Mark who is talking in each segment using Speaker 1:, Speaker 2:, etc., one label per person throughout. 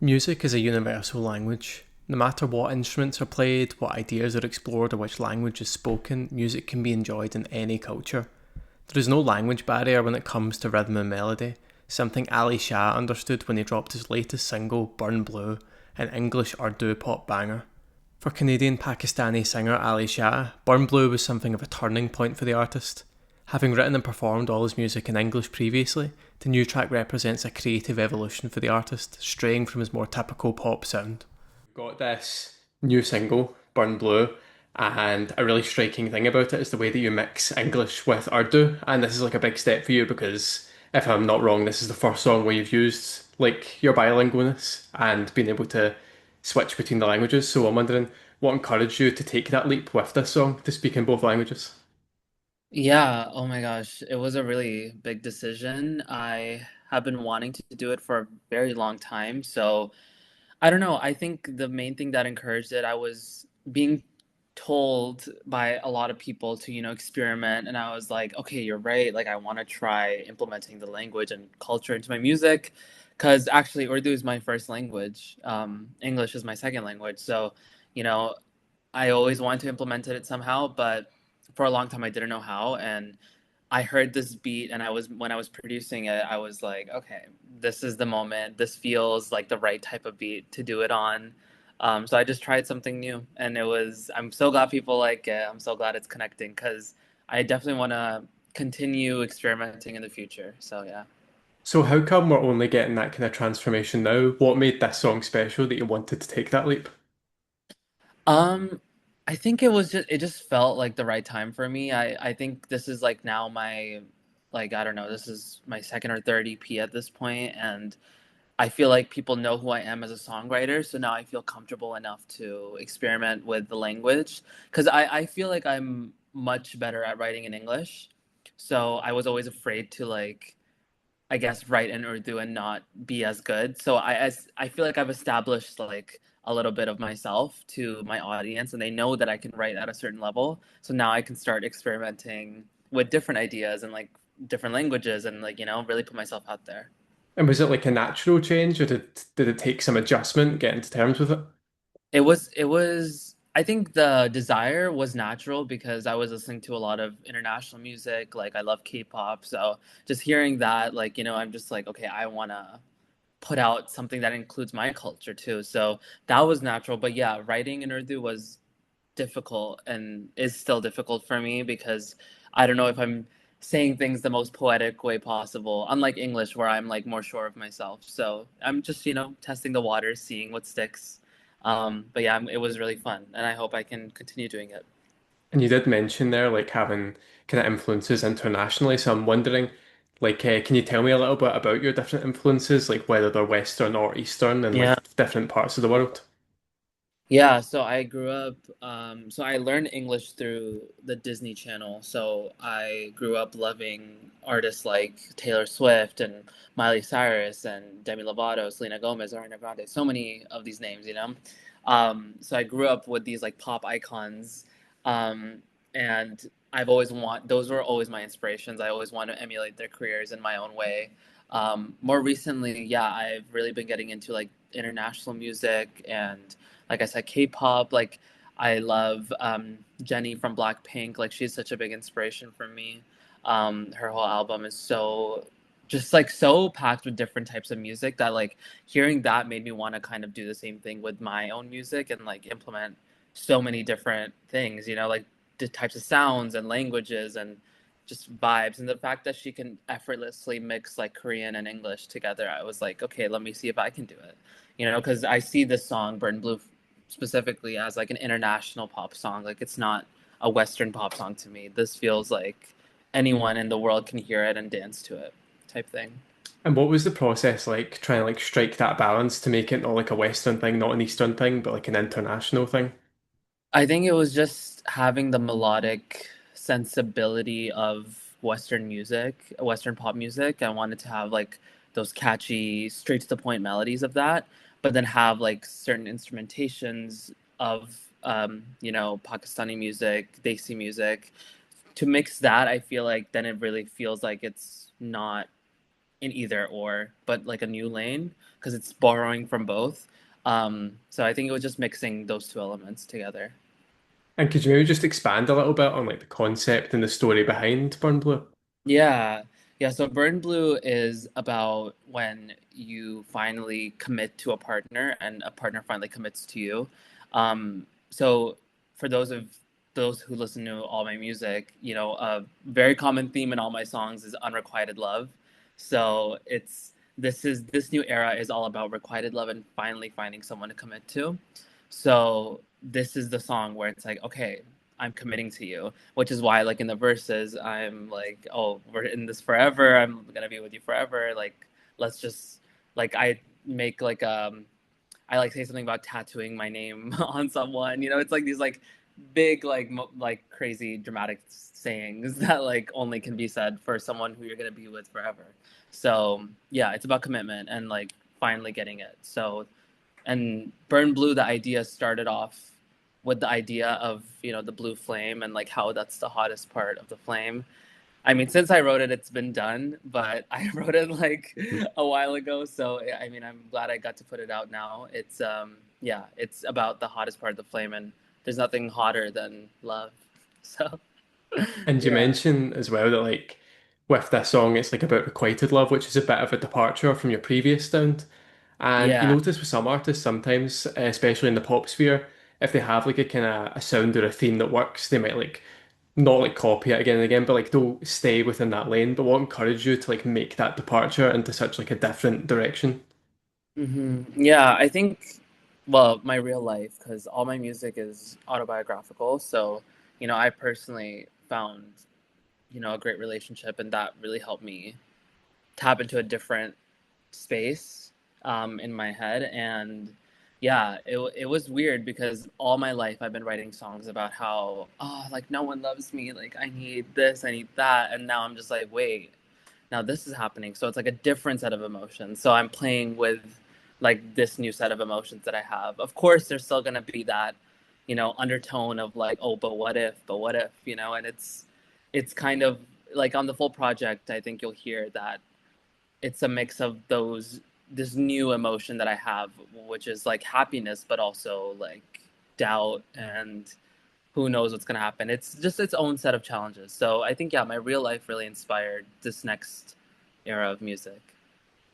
Speaker 1: Music is a universal language. No matter what instruments are played, what ideas are explored, or which language is spoken, music can be enjoyed in any culture. There is no language barrier when it comes to rhythm and melody, something Ali Shah understood when he dropped his latest single, Burn Blue, an English Urdu pop banger. For Canadian-Pakistani singer Ali Shah, Burn Blue was something of a turning point for the artist. Having written and performed all his music in English previously, the new track represents a creative evolution for the artist, straying from his more typical pop sound. Got this new single, Burn Blue, and a really striking thing about it is the way that you mix English with Urdu. And this is like a big step for you because, if I'm not wrong, this is the first song where you've used like your bilingualness and been able to switch between the languages. So I'm wondering what encouraged you to take that leap with this song to speak in both languages?
Speaker 2: Yeah, oh my gosh, it was a really big decision. I have been wanting to do it for a very long time. So I don't know. I think the main thing that encouraged it, I was being told by a lot of people to, experiment. And I was like, okay, you're right. Like, I want to try implementing the language and culture into my music. Because actually, Urdu is my first language, English is my second language. So, you know, I always wanted to implement it somehow, but for a long time I didn't know how. And I heard this beat, and when I was producing it, I was like, okay, this is the moment. This feels like the right type of beat to do it on. So I just tried something new, and I'm so glad people like it. I'm so glad it's connecting because I definitely want to continue experimenting in the future. So yeah.
Speaker 1: So how come we're only getting that kind of transformation now? What made this song special that you wanted to take that leap?
Speaker 2: Um, I think it just felt like the right time for me. I think this is like now my like I don't know, this is my second or third EP at this point, and I feel like people know who I am as a songwriter, so now I feel comfortable enough to experiment with the language because I feel like I'm much better at writing in English. So I was always afraid to like I guess write in Urdu and not be as good. So I feel like I've established like a little bit of myself to my audience, and they know that I can write at a certain level. So now I can start experimenting with different ideas and like different languages and like really put myself out there.
Speaker 1: And was it like a natural change or did it take some adjustment getting to terms with it?
Speaker 2: It was I think the desire was natural because I was listening to a lot of international music. Like I love K-pop, so just hearing that, like, I'm just like, okay, I wanna put out something that includes my culture too. So that was natural. But yeah, writing in Urdu was difficult and is still difficult for me because I don't know if I'm saying things the most poetic way possible, unlike English where I'm like more sure of myself. So I'm just, testing the waters, seeing what sticks. But yeah, it was really fun and I hope I can continue doing it.
Speaker 1: And you did mention there like having kind of influences internationally. So I'm wondering, like, can you tell me a little bit about your different influences, like whether they're Western or Eastern and
Speaker 2: Yeah.
Speaker 1: like different parts of the world?
Speaker 2: Yeah, so I grew up, so I learned English through the Disney Channel. So I grew up loving artists like Taylor Swift and Miley Cyrus and Demi Lovato, Selena Gomez, Ariana Grande, so many of these names. So I grew up with these like pop icons, um, and those were always my inspirations. I always want to emulate their careers in my own way. More recently, yeah, I've really been getting into like international music and like I said, K-pop. Like I love Jennie from Blackpink. Like she's such a big inspiration for me. Her whole album is so just like so packed with different types of music that like hearing that made me want to kind of do the same thing with my own music and like implement so many different things. Like the types of sounds and languages and just vibes, and the fact that she can effortlessly mix like Korean and English together, I was like, okay, let me see if I can do it. Because I see this song Burn Blue specifically as like an international pop song. Like it's not a Western pop song to me. This feels like anyone in the world can hear it and dance to it, type thing.
Speaker 1: And what was the process like trying to like strike that balance to make it not like a Western thing, not an Eastern thing, but like an international thing?
Speaker 2: I think it was just having the melodic sensibility of Western music, Western pop music. I wanted to have like those catchy, straight to the point melodies of that, but then have like certain instrumentations of Pakistani music, Desi music. To mix that, I feel like then it really feels like it's not in either or, but like a new lane. because it's borrowing from both. So I think it was just mixing those two elements together.
Speaker 1: And could you maybe just expand a little bit on like the concept and the story behind Burn Blue?
Speaker 2: Yeah. Yeah. So Burn Blue is about when you finally commit to a partner and a partner finally commits to you. So for those who listen to all my music, a very common theme in all my songs is unrequited love. So this new era is all about requited love and finally finding someone to commit to. So this is the song where it's like, okay, I'm committing to you, which is why, like in the verses, I'm like, oh, we're in this forever. I'm gonna be with you forever. Like, let's just like make like I like say something about tattooing my name on someone. It's like these like big like crazy dramatic sayings that like only can be said for someone who you're gonna be with forever. So yeah, it's about commitment and like finally getting it. So and Burn Blue, the idea started off with the idea of the blue flame and like how that's the hottest part of the flame. I mean, since I wrote it, it's been done, but I wrote it like a while ago. So I mean, I'm glad I got to put it out now. It's yeah, it's about the hottest part of the flame, and there's nothing hotter than love. So
Speaker 1: And you
Speaker 2: yeah,
Speaker 1: mentioned as well that like with this song, it's like about requited love, which is a bit of a departure from your previous sound. And you
Speaker 2: yeah.
Speaker 1: notice with some artists sometimes, especially in the pop sphere, if they have like a kind of a sound or a theme that works, they might like not like copy it again and again, but like they'll stay within that lane. But what encouraged you to like make that departure into such like a different direction?
Speaker 2: Yeah, I think, well, my real life, because all my music is autobiographical. So, I personally found, a great relationship, and that really helped me tap into a different space in my head. And yeah, it was weird because all my life I've been writing songs about how, oh, like no one loves me. Like I need this, I need that. And now I'm just like, wait, now this is happening. So it's like a different set of emotions. So I'm playing with like this new set of emotions that I have. Of course, there's still gonna be that, undertone of like, oh, but what if, and it's kind of like on the full project, I think you'll hear that it's a mix of this new emotion that I have, which is like happiness, but also like doubt and who knows what's going to happen. It's just its own set of challenges. So I think, yeah, my real life really inspired this next era of music.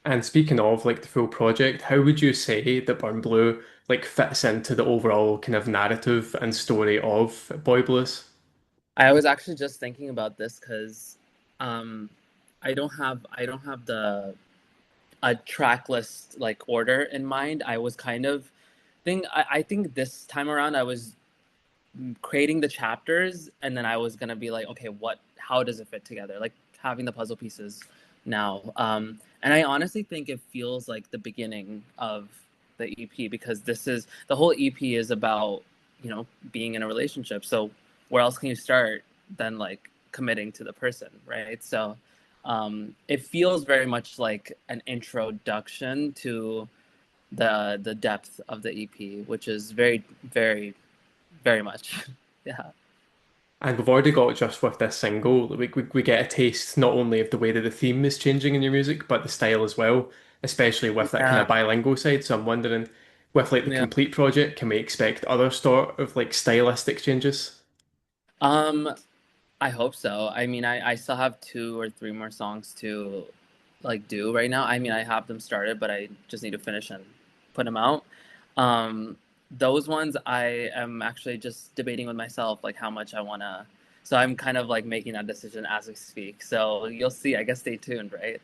Speaker 1: And speaking of like the full project, how would you say that Burn Blue like fits into the overall kind of narrative and story of Boy Blues?
Speaker 2: I was actually just thinking about this because um, I don't have the a track list like order in mind. I was kind of I think this time around I was creating the chapters, and then I was gonna be like, okay, how does it fit together, like having the puzzle pieces now. And I honestly think it feels like the beginning of the EP, because this is the whole EP is about being in a relationship. So where else can you start than like committing to the person, right? So it feels very much like an introduction to the depth of the EP, which is very, very, very much. Yeah.
Speaker 1: And we've already got just with this single, we get a taste not only of the way that the theme is changing in your music, but the style as well, especially with that kind
Speaker 2: Yeah.
Speaker 1: of bilingual side. So I'm wondering, with like the
Speaker 2: Yeah.
Speaker 1: complete project, can we expect other sort of like stylistic changes?
Speaker 2: Um, I hope so. I mean, I still have two or three more songs to like do right now. I mean, I have them started, but I just need to finish and put them out. Um, those ones I am actually just debating with myself, like how much I wanna. So I'm kind of like making that decision as we speak. So you'll see. I guess stay tuned, right?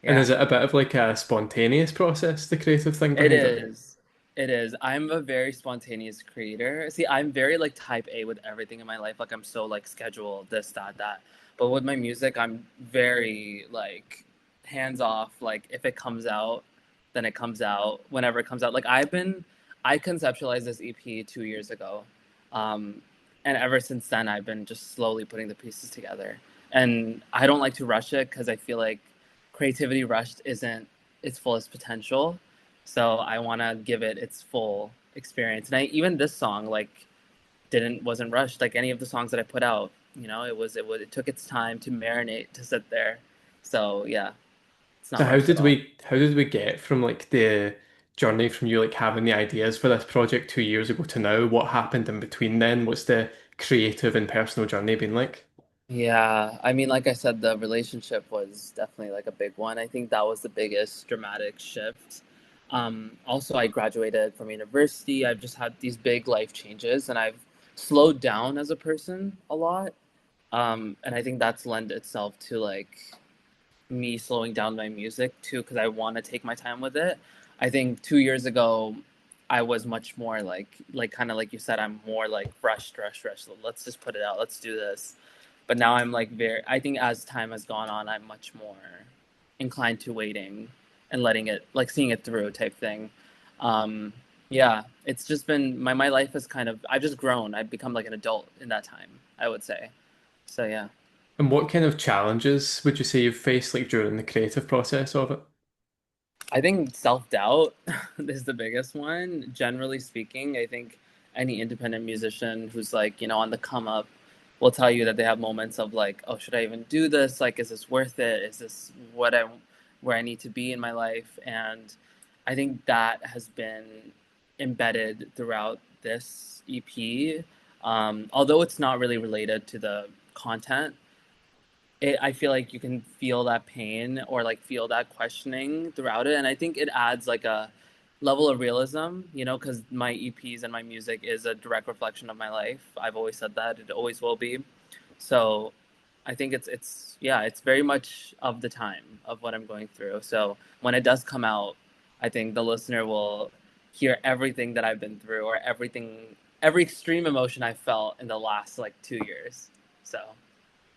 Speaker 1: And is
Speaker 2: Yeah.
Speaker 1: it a bit of like a spontaneous process, the creative thing
Speaker 2: It
Speaker 1: behind it?
Speaker 2: is. It is. I'm a very spontaneous creator. See, I'm very like type A with everything in my life. Like I'm so like scheduled, this, that, that. But with my music, I'm very like hands off. Like if it comes out, then it comes out whenever it comes out. I conceptualized this EP 2 years ago. Um, and ever since then, I've been just slowly putting the pieces together. And I don't like to rush it because I feel like creativity rushed isn't its fullest potential, so I want to give it its full experience. And even this song like didn't wasn't rushed like any of the songs that I put out. It took its time to marinate, to sit there. So yeah. It's
Speaker 1: So
Speaker 2: not rushed at all.
Speaker 1: how did we get from like the journey from you like having the ideas for this project 2 years ago to now? What happened in between then? What's the creative and personal journey been like?
Speaker 2: Yeah, I mean, like I said, the relationship was definitely like a big one. I think that was the biggest dramatic shift. Also, I graduated from university. I've just had these big life changes, and I've slowed down as a person a lot. And I think that's lent itself to like me slowing down my music too, because I want to take my time with it. I think 2 years ago, I was much more like kind of like you said, I'm more like rush. Let's just put it out. Let's do this. But now I'm like very. I think as time has gone on, I'm much more inclined to waiting and letting it, like seeing it through type thing. Um, yeah, it's just been my life has kind of. I've just grown. I've become like an adult in that time, I would say. So yeah.
Speaker 1: And what kind of challenges would you say you've faced like during the creative process of it?
Speaker 2: I think self doubt is the biggest one. Generally speaking, I think any independent musician who's like, on the come up will tell you that they have moments of like, oh, should I even do this? Like, is this worth it? Is this where I need to be in my life? And I think that has been embedded throughout this EP. Although it's not really related to the content, I feel like you can feel that pain or like feel that questioning throughout it, and I think it adds like a level of realism, because my EPs and my music is a direct reflection of my life. I've always said that it always will be. So I think it's yeah, it's very much of the time of what I'm going through. So when it does come out, I think the listener will hear everything that I've been through, or every extreme emotion I felt in the last like 2 years. So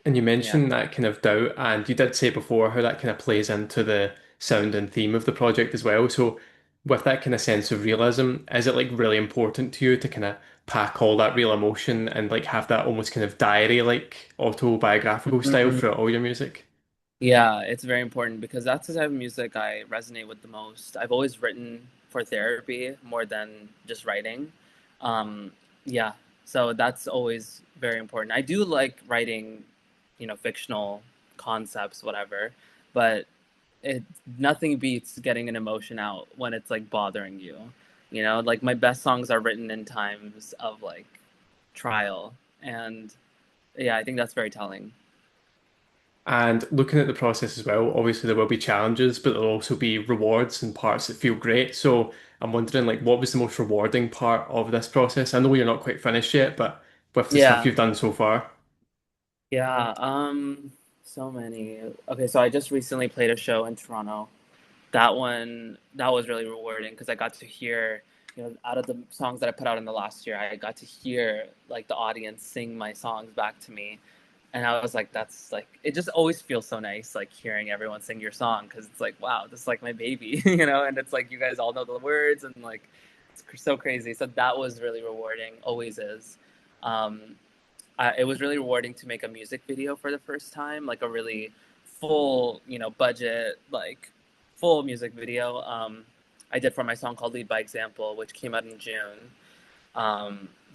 Speaker 1: And you
Speaker 2: yeah.
Speaker 1: mentioned that kind of doubt, and you did say before how that kind of plays into the sound and theme of the project as well. So, with that kind of sense of realism, is it like really important to you to kind of pack all that real emotion and like have that almost kind of diary-like autobiographical style
Speaker 2: Mhm.
Speaker 1: throughout all your music?
Speaker 2: Yeah, it's very important because that's the type of music I resonate with the most. I've always written for therapy more than just writing. Um, yeah, so that's always very important. I do like writing, fictional concepts, whatever, but it nothing beats getting an emotion out when it's like bothering you. Like my best songs are written in times of like trial, and yeah, I think that's very telling.
Speaker 1: And looking at the process as well, obviously there will be challenges, but there'll also be rewards and parts that feel great. So I'm wondering, like, what was the most rewarding part of this process? I know you're not quite finished yet, but with the stuff
Speaker 2: Yeah.
Speaker 1: you've done so far,
Speaker 2: Yeah, so many. Okay, so I just recently played a show in Toronto. That was really rewarding because I got to hear, out of the songs that I put out in the last year, I got to hear like the audience sing my songs back to me. And I was like, that's like, it just always feels so nice, like hearing everyone sing your song because it's like, wow, this is like my baby, and it's like you guys all know the words and like it's so crazy. So that was really rewarding, always is. Um, it was really rewarding to make a music video for the first time, like a really full, budget, like full music video. I did for my song called "Lead by Example," which came out in June.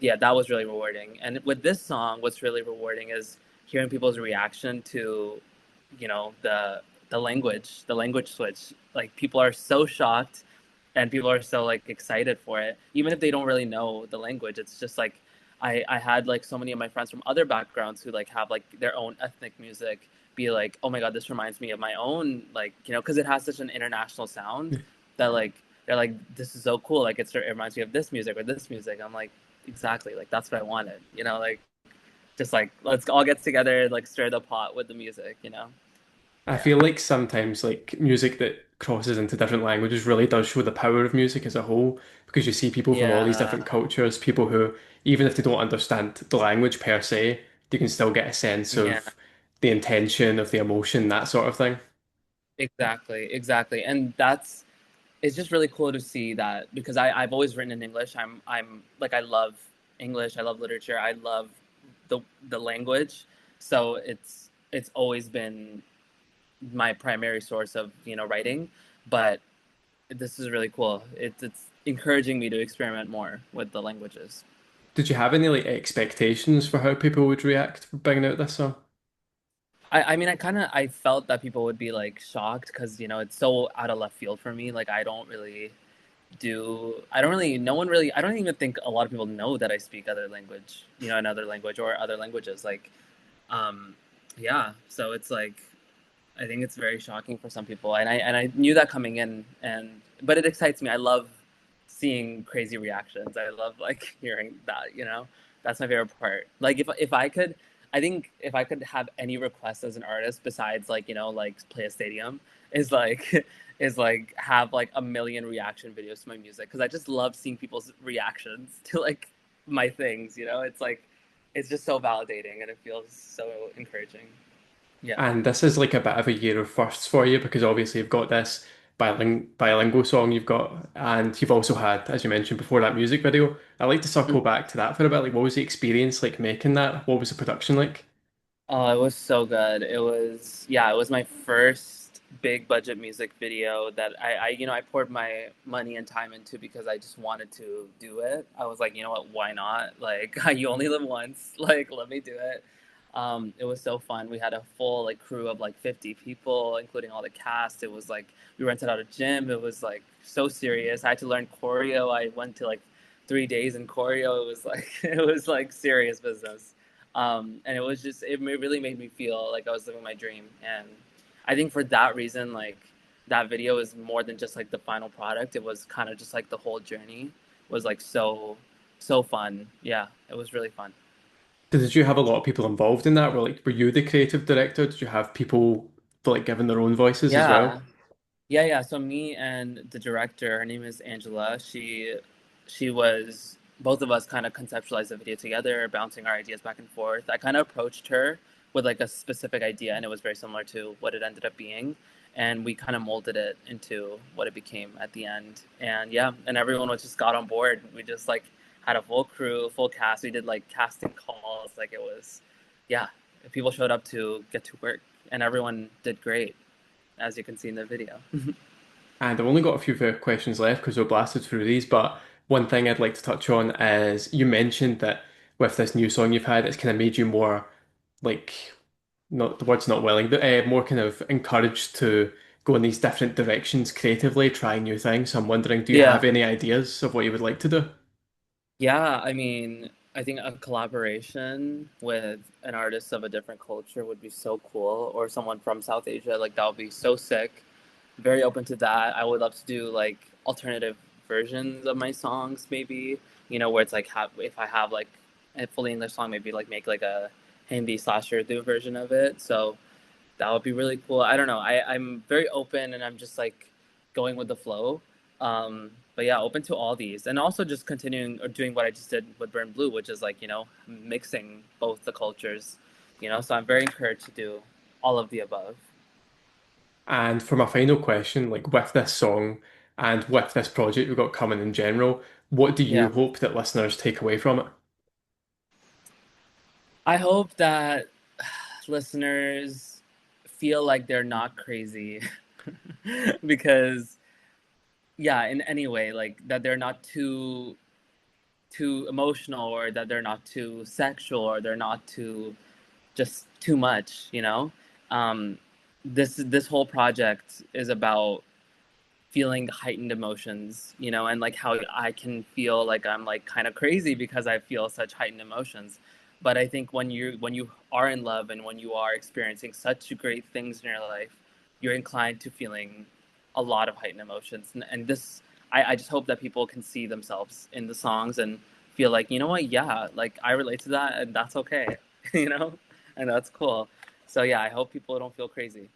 Speaker 2: Yeah, that was really rewarding. And with this song, what's really rewarding is hearing people's reaction to, the language switch. Like people are so shocked, and people are so like excited for it, even if they don't really know the language. It's just like I had like so many of my friends from other backgrounds who like have like their own ethnic music be like, oh my god, this reminds me of my own, like, because it has such an international sound that like they're like, this is so cool, like it reminds me of this music or this music. I'm like, exactly, like that's what I wanted, like just like let's all get together and like stir the pot with the music.
Speaker 1: I
Speaker 2: Yeah.
Speaker 1: feel like sometimes like music that crosses into different languages really does show the power of music as a whole because you see people from all these different
Speaker 2: Yeah.
Speaker 1: cultures, people who, even if they don't understand the language per se, you can still get a sense
Speaker 2: Yeah,
Speaker 1: of the intention of the emotion, that sort of thing.
Speaker 2: exactly, and that's it's just really cool to see that because I've always written in English. I'm like I love English. I love literature. I love the language. So it's always been my primary source of writing. But this is really cool. It's encouraging me to experiment more with the languages.
Speaker 1: Did you have any like expectations for how people would react for bringing out this song?
Speaker 2: I mean, I felt that people would be like shocked because it's so out of left field for me. Like I don't really, no one really, I don't even think a lot of people know that I speak other language, another language or other languages. Um, yeah. So it's like I think it's very shocking for some people, and I knew that coming in, but it excites me. I love seeing crazy reactions. I love like hearing that. That's my favorite part. Like if I could, I think if I could have any request as an artist besides like like play a stadium, is like is like have like a million reaction videos to my music because I just love seeing people's reactions to like my things. It's like it's just so validating and it feels so encouraging. Yeah.
Speaker 1: And this is like a bit of a year of firsts for you because obviously you've got this bilingual song you've got, and you've also had, as you mentioned before, that music video. I'd like to circle back to that for a bit. Like, what was the experience like making that? What was the production like?
Speaker 2: Oh, it was so good. It was my first big budget music video that I poured my money and time into because I just wanted to do it. I was like, you know what, why not? Like, you only live once. Like, let me do it. It was so fun. We had a full like crew of like 50 people, including all the cast. It was like we rented out a gym. It was like so serious. I had to learn choreo. I went to like 3 days in choreo. It was like it was like serious business. And it really made me feel like I was living my dream. And I think for that reason, like that video is more than just like the final product. It was kind of just like the whole journey was like so fun. Yeah, it was really fun.
Speaker 1: Did you have a lot of people involved in that? Were you the creative director? Did you have people like giving their own voices as well?
Speaker 2: Yeah. Yeah. So me and the director, her name is Angela. She was both of us kind of conceptualized the video together, bouncing our ideas back and forth. I kind of approached her with like a specific idea, and it was very similar to what it ended up being. And we kind of molded it into what it became at the end. And yeah, and everyone was just got on board. We just like had a full crew, full cast. We did like casting calls. Like it was, yeah, people showed up to get to work, and everyone did great as you can see in the video.
Speaker 1: And I've only got a few questions left because we're blasted through these. But one thing I'd like to touch on is you mentioned that with this new song you've had, it's kind of made you more like not the word's not willing, but more kind of encouraged to go in these different directions creatively, try new things. So I'm wondering, do you have
Speaker 2: Yeah.
Speaker 1: any ideas of what you would like to do?
Speaker 2: Yeah, I mean, I think a collaboration with an artist of a different culture would be so cool, or someone from South Asia, like that would be so sick. Very open to that. I would love to do like alternative versions of my songs, maybe, where it's like if I have like a fully English song, maybe like make like a Hindi/Urdu version of it. So that would be really cool. I don't know. I'm very open and I'm just like going with the flow. But yeah, open to all these. And also just continuing or doing what I just did with Burn Blue, which is like, mixing both the cultures, So I'm very encouraged to do all of the above.
Speaker 1: And for my final question, like with this song and with this project we've got coming in general, what do you
Speaker 2: Yeah.
Speaker 1: hope that listeners take away from it?
Speaker 2: I hope that listeners feel like they're not crazy because yeah, in any way, like that they're not too emotional or that they're not too sexual or they're not too just too much, this whole project is about feeling heightened emotions, and like how I can feel like I'm like kind of crazy because I feel such heightened emotions. But I think when you are in love and when you are experiencing such great things in your life, you're inclined to feeling a lot of heightened emotions. And this I just hope that people can see themselves in the songs and feel like, you know what, yeah, like I relate to that and that's okay, you know? And that's cool. So yeah, I hope people don't feel crazy.